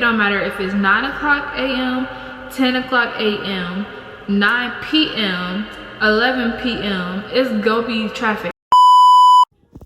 don't matter if it's 9 o'clock a.m., 10 o'clock a.m., 9 p.m., 11 p.m. It's gonna be traffic.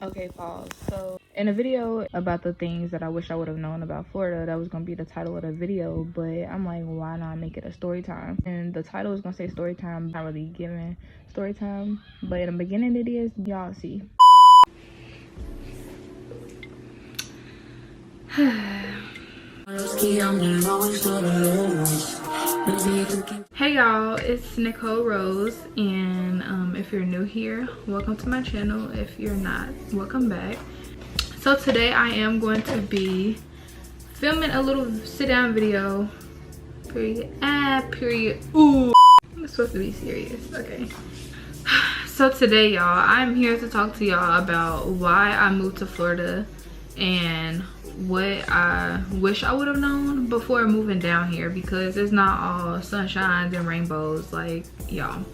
Okay, pause. So in a video about the things that I wish I would have known about Florida, that was gonna be the title of the video, but I'm like, why not make it a story time? And the title is gonna say story time. Not really giving story time, but in the beginning it is. Y'all see. Hey y'all, it's Nicole Rose, and if you're new here, welcome to my channel. If you're not, welcome back. So today I am going to be filming a little sit-down video. Period. Ooh, I'm supposed to be serious. Okay. So today, y'all, I'm here to talk to y'all about why I moved to Florida and what I wish I would have known before moving down here, because it's not all sunshines and rainbows, like, y'all.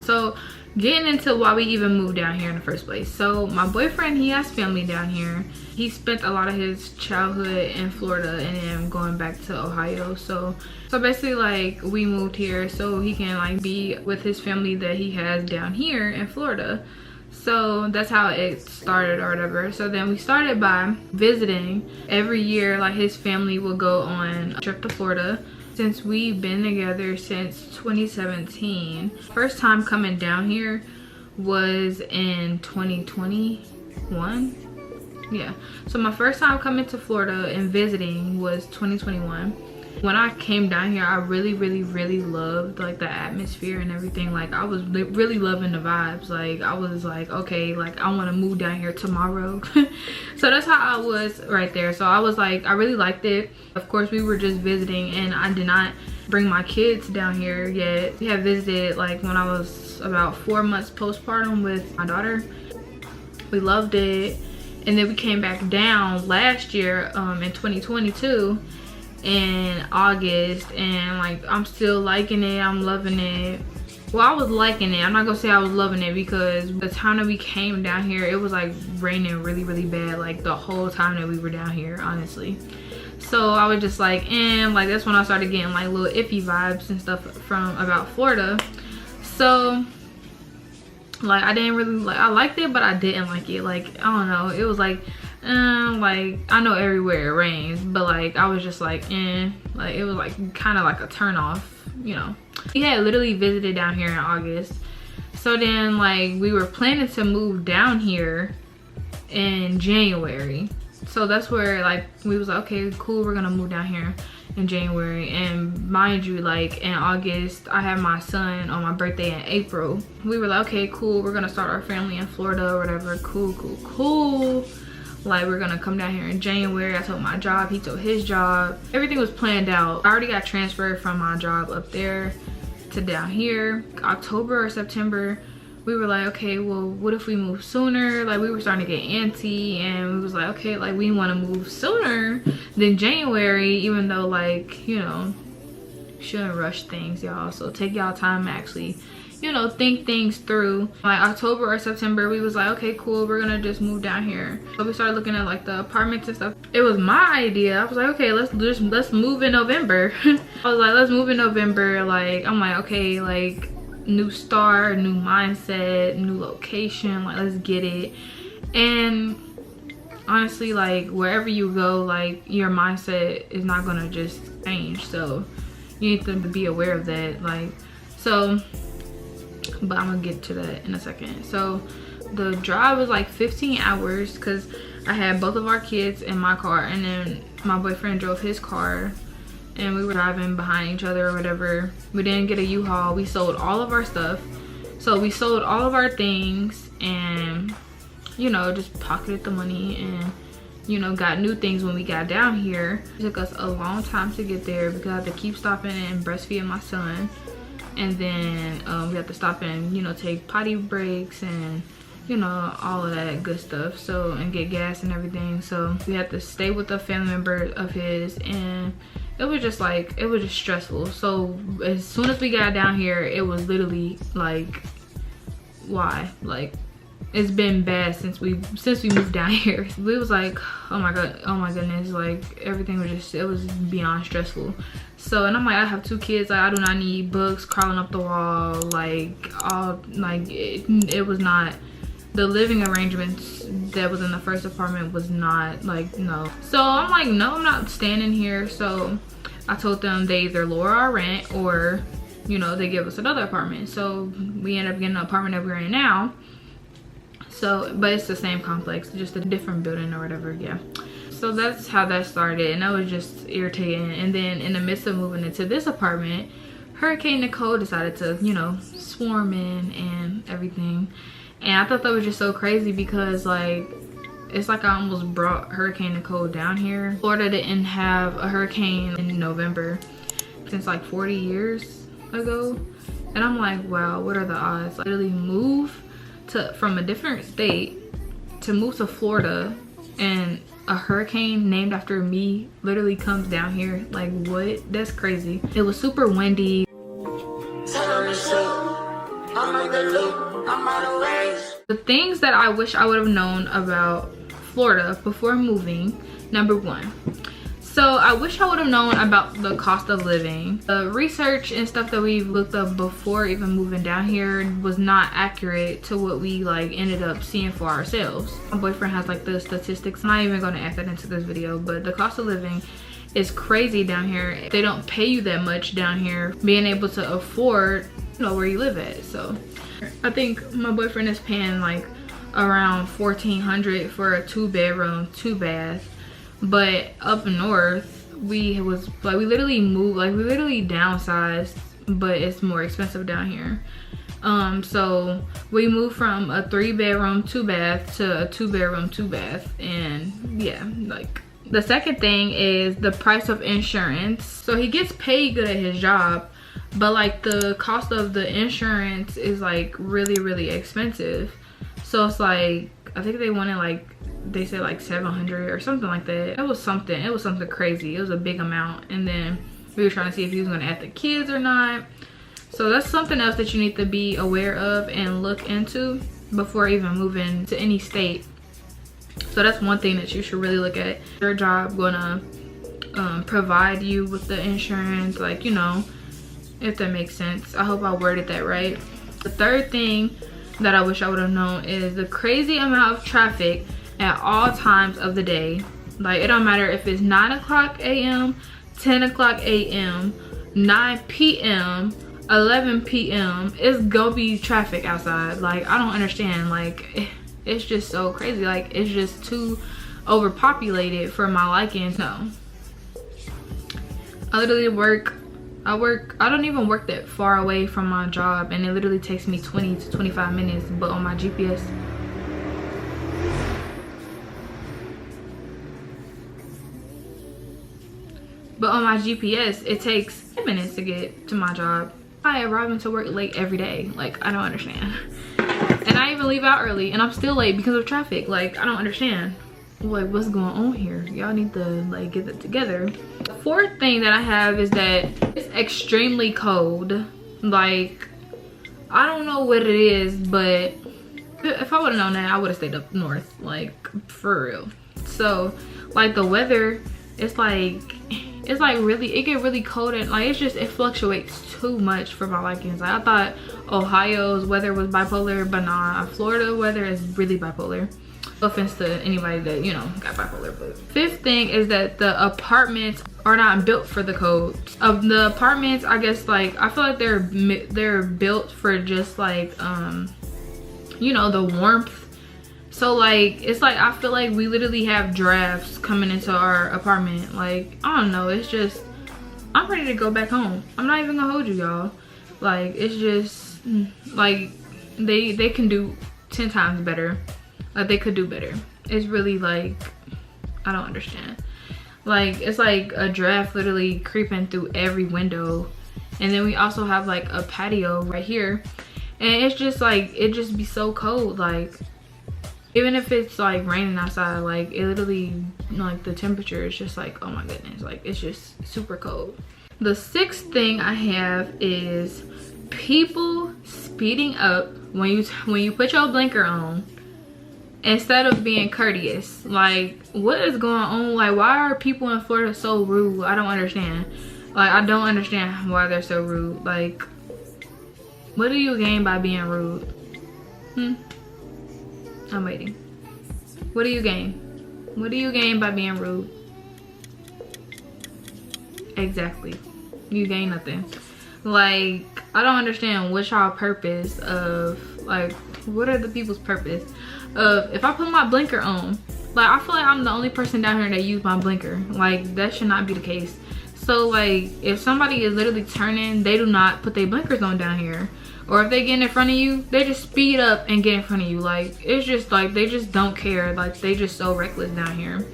So getting into why we even moved down here in the first place. So my boyfriend, he has family down here. He spent a lot of his childhood in Florida and then going back to Ohio. So basically, like, we moved here so he can like be with his family that he has down here in Florida. So that's how it started or whatever. So then we started by visiting every year. Like, his family will go on a trip to Florida. Since we've been together since 2017, first time coming down here was in 2021. Yeah, so my first time coming to Florida and visiting was 2021. When I came down here, I really loved like the atmosphere and everything. Like, I was really loving the vibes. Like, I was like, okay, like, I want to move down here tomorrow. So that's how I was right there. So I was like, I really liked it. Of course, we were just visiting, and I did not bring my kids down here yet. We had visited like when I was about 4 months postpartum with my daughter. We loved it, and then we came back down last year in 2022 in August, and like, I'm still liking it. I'm loving it. Well, I was liking it. I'm not gonna say I was loving it, because the time that we came down here, it was like raining really bad, like the whole time that we were down here, honestly. So I was just like, like, that's when I started getting like little iffy vibes and stuff from about Florida. So like, I didn't really like, I liked it, but I didn't like it. Like, I don't know, it was like I know everywhere it rains, but like, I was just like, like, it was like kind of like a turn off, you know. We had literally visited down here in August. So then, like, we were planning to move down here in January. So that's where, like, we was like, okay, cool, we're gonna move down here in January. And mind you, like, in August, I had my son on my birthday in April. We were like, okay, cool, we're gonna start our family in Florida or whatever. Cool. Like, we're gonna come down here in January. I told my job, he told his job. Everything was planned out. I already got transferred from my job up there to down here. October or September, we were like, okay, well, what if we move sooner? Like, we were starting to get antsy, and we was like, okay, like, we want to move sooner than January, even though, like, you know, shouldn't rush things, y'all. So take y'all time to actually, you know, think things through. Like, October or September, we was like, okay, cool, we're gonna just move down here. So we started looking at like the apartments and stuff. It was my idea. I was like, okay, let's move in November. I was like, let's move in November. Like, I'm like, okay, like, new start, new mindset, new location, like, let's get it. And honestly, like, wherever you go, like, your mindset is not gonna just change. So you need to be aware of that. Like, so, but I'm gonna get to that in a second. So the drive was like 15 hours because I had both of our kids in my car, and then my boyfriend drove his car, and we were driving behind each other or whatever. We didn't get a U-Haul. We sold all of our stuff. So we sold all of our things and, you know, just pocketed the money and, you know, got new things when we got down here. It took us a long time to get there because I had to keep stopping and breastfeeding my son. And then we have to stop and, you know, take potty breaks and, you know, all of that good stuff. So, and get gas and everything. So we had to stay with a family member of his, and it was just like, it was just stressful. So as soon as we got down here, it was literally like, why? Like, it's been bad since we moved down here. We was like, oh my goodness, like everything was just, it was beyond stressful. So, and I'm like, I have 2 kids, like I do not need books crawling up the wall, like all, like it was not, the living arrangements that was in the first apartment was not, like, no. So I'm like, no, I'm not staying in here. So I told them they either lower our rent or, you know, they give us another apartment. So we ended up getting the apartment that we're in now. So, but it's the same complex, just a different building or whatever, yeah. So that's how that started, and that was just irritating. And then in the midst of moving into this apartment, Hurricane Nicole decided to, you know, swarm in and everything. And I thought that was just so crazy because, like, it's like I almost brought Hurricane Nicole down here. Florida didn't have a hurricane in November since like 40 years ago. And I'm like, wow, what are the odds? I literally move from a different state to move to Florida, and a hurricane named after me literally comes down here. Like, what? That's crazy. It was super windy. The things that I wish I would have known about Florida before moving. Number 1, so I wish I would have known about the cost of living. The research and stuff that we looked up before even moving down here was not accurate to what we like ended up seeing for ourselves. My boyfriend has like the statistics. I'm not even going to add that into this video, but the cost of living is crazy down here. They don't pay you that much down here, being able to afford, you know, where you live at. So I think my boyfriend is paying like around $1,400 for a 2-bedroom, 2-bath. But up north, we literally moved, like we literally downsized, but it's more expensive down here. So we moved from a 3-bedroom, 2-bath to a 2-bedroom, 2-bath, and yeah, like. The second thing is the price of insurance. So he gets paid good at his job, but like the cost of the insurance is like really expensive. So it's like, I think they wanted like, they said like $700 or something like that. It was something crazy. It was a big amount. And then we were trying to see if he was going to add the kids or not. So that's something else that you need to be aware of and look into before even moving to any state. So that's one thing that you should really look at. Your job gonna provide you with the insurance, like, you know, if that makes sense. I hope I worded that right. The third thing that I wish I would have known is the crazy amount of traffic at all times of the day. Like, it don't matter if it's 9 o'clock a.m., 10 o'clock a.m., 9 p.m., 11 p.m. it's gonna be traffic outside. Like, I don't understand. Like, it's just so crazy. Like, it's just too overpopulated for my liking. No, I literally I don't even work that far away from my job, and it literally takes me 20 to 25 minutes, but on my GPS it takes 10 minutes to get to my job. I arrive into work late every day. Like, I don't understand. And I even leave out early and I'm still late because of traffic. Like, I don't understand. Like, what's going on here? Y'all need to like get it together. The fourth thing that I have is that it's extremely cold. Like, I don't know what it is, but if I would have known that, I would have stayed up north, like, for real. So like the weather, it's like really, it get really cold, and like it fluctuates too much for my likings. Like, I thought Ohio's weather was bipolar, but nah, Florida weather is really bipolar. No offense to anybody that, you know, got bipolar. But fifth thing is that the apartments are not built for the cold. Of the apartments, I guess, like, I feel like they're built for just like you know, the warmth. So like, it's like, I feel like we literally have drafts coming into our apartment. Like, I don't know, it's just, I'm ready to go back home. I'm not even gonna hold you, y'all. Like, it's just like, they can do 10 times better. Like, they could do better. It's really like, I don't understand. Like, it's like a draft literally creeping through every window. And then we also have like a patio right here, and it's just like, it just be so cold. Like, even if it's like raining outside, like, it literally, like, the temperature is just like, oh my goodness, like, it's just super cold. The sixth thing I have is people speeding up when you put your blinker on instead of being courteous. Like, what is going on? Like, why are people in Florida so rude? I don't understand. Like, I don't understand why they're so rude. Like, what do you gain by being rude? I'm waiting. What do you gain? What do you gain by being rude? Exactly. You gain nothing. Like, I don't understand what's y'all purpose of, like, what are the people's purpose of, if I put my blinker on, like, I feel like I'm the only person down here that use my blinker. Like, that should not be the case. So, like, if somebody is literally turning, they do not put their blinkers on down here. Or if they get in front of you, they just speed up and get in front of you. Like, it's just like, they just don't care. Like, they just so reckless down here.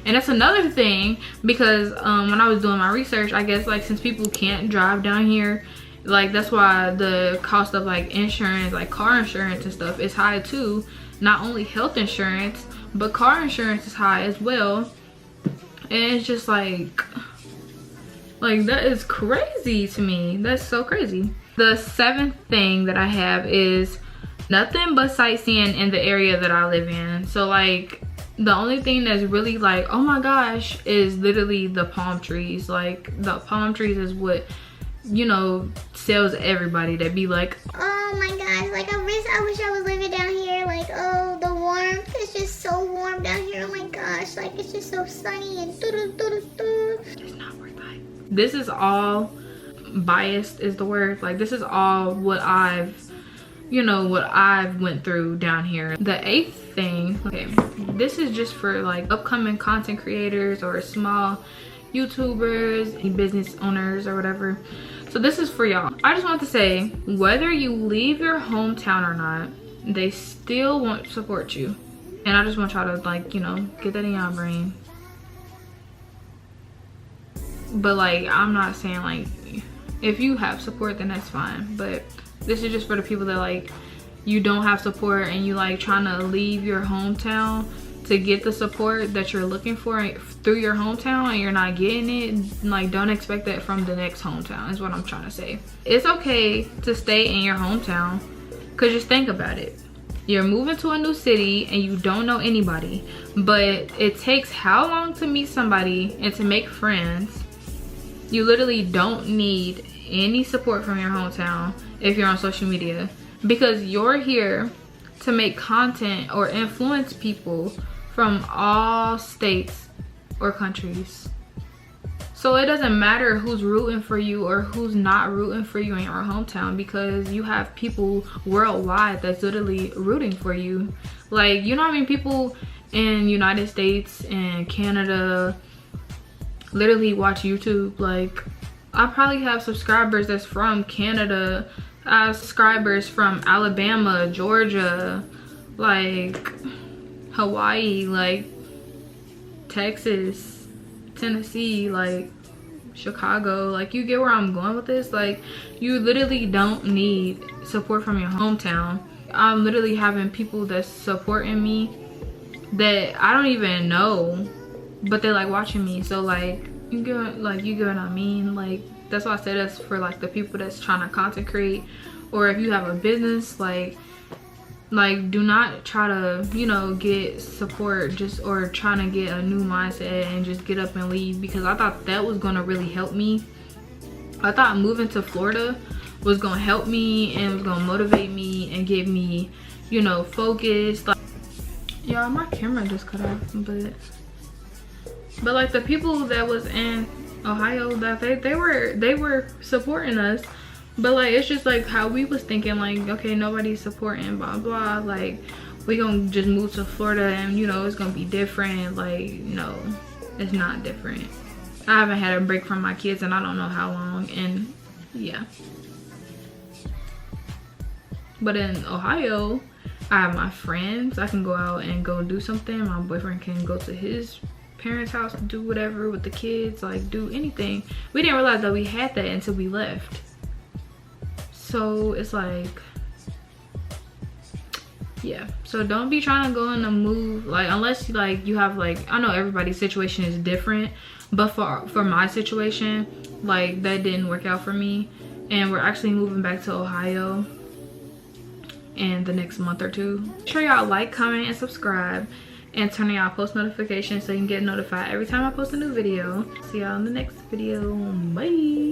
And that's another thing, because when I was doing my research, I guess, like, since people can't drive down here, like, that's why the cost of, like, insurance, like car insurance and stuff is high too. Not only health insurance, but car insurance is high as well. And it's just like that is crazy to me. That's so crazy. The 7th thing that I have is nothing but sightseeing in the area that I live in. So, like, the only thing that's really like, oh my gosh, is literally the palm trees. Like, the palm trees is what, you know, sells everybody. That be like, oh my gosh, like, I wish I was living down here. Like, oh, the warmth, it's just so warm down here. Oh my gosh, like, it's just so sunny and it's not worth it. This is all biased is the word. Like, this is all what I've, you know, what I've went through down here. The 8th thing, okay, this is just for like upcoming content creators or small YouTubers, business owners or whatever. So this is for y'all. I just want to say, whether you leave your hometown or not, they still won't support you. And I just want y'all to, like, you know, get that in y'all brain. But, like, I'm not saying, like, if you have support, then that's fine. But this is just for the people that, like, you don't have support and you, like, trying to leave your hometown to get the support that you're looking for through your hometown and you're not getting it. Like, don't expect that from the next hometown is what I'm trying to say. It's okay to stay in your hometown, because just think about it. You're moving to a new city and you don't know anybody, but it takes how long to meet somebody and to make friends. You literally don't need any support from your hometown if you're on social media, because you're here to make content or influence people from all states or countries. So it doesn't matter who's rooting for you or who's not rooting for you in your hometown, because you have people worldwide that's literally rooting for you. Like, you know what I mean? People in United States and Canada literally watch YouTube. Like, I probably have subscribers that's from Canada. I have subscribers from Alabama, Georgia, like Hawaii, like Texas, Tennessee, like Chicago. Like, you get where I'm going with this? Like, you literally don't need support from your hometown. I'm literally having people that's supporting me that I don't even know, but they're like watching me. So, like, you get what I mean? Like, that's why I said that's for, like, the people that's trying to content create, or if you have a business, like do not try to, you know, get support just, or trying to get a new mindset and just get up and leave, because I thought that was gonna really help me. I thought moving to Florida was gonna help me and was gonna motivate me and get me, you know, focused. Like, y'all, my camera just cut off, but like, the people that was in Ohio, that they were supporting us. But, like, it's just like how we was thinking, like, okay, nobody's supporting, blah blah, like, we gonna just move to Florida and, you know, it's gonna be different. Like, no, it's not different. I haven't had a break from my kids and I don't know how long, and yeah. But in Ohio, I have my friends. I can go out and go do something. My boyfriend can go to his parents' house, do whatever with the kids, like, do anything. We didn't realize that we had that until we left. So it's like, yeah. So don't be trying to go in a move, like, unless, like, you have, like, I know everybody's situation is different, but for my situation, like, that didn't work out for me, and we're actually moving back to Ohio. in the next month or two. Make sure y'all like, comment, and subscribe, and turn on y'all post notifications so you can get notified every time I post a new video. See y'all in the next video. Bye.